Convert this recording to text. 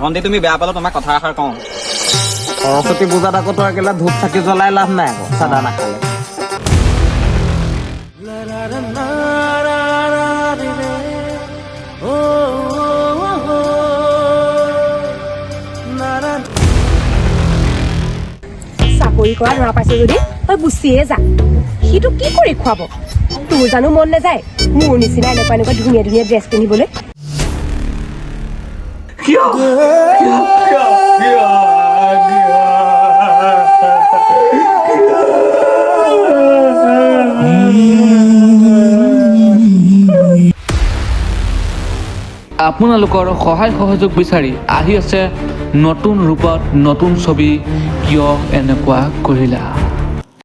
ভণ্টি তুমি বেয়া পালে তোমাক কথা এষাৰ কওঁ সৰস্বতী পূজাত আকৌ তই একেলা ধূপ চাকি জ্বলাই লাভ নাই আকৌ চাদা নাখালে চাকৰি কৰা ল'ৰা পাইছ যদি তই গুচিয়ে যা সিটো কি কৰি খুৱাব তোৰ জানো মন নাযায় মোৰ নিচিনা এনেকুৱা এনেকুৱা ধুনীয়া ধুনীয়া ড্ৰেছ পিন্ধিবলৈ আপোনালোকৰ সহায় সহযোগ বিচাৰি আহি আছে নতুন ৰূপত নতুন ছবি কিয় এনেকুৱা কৰিলা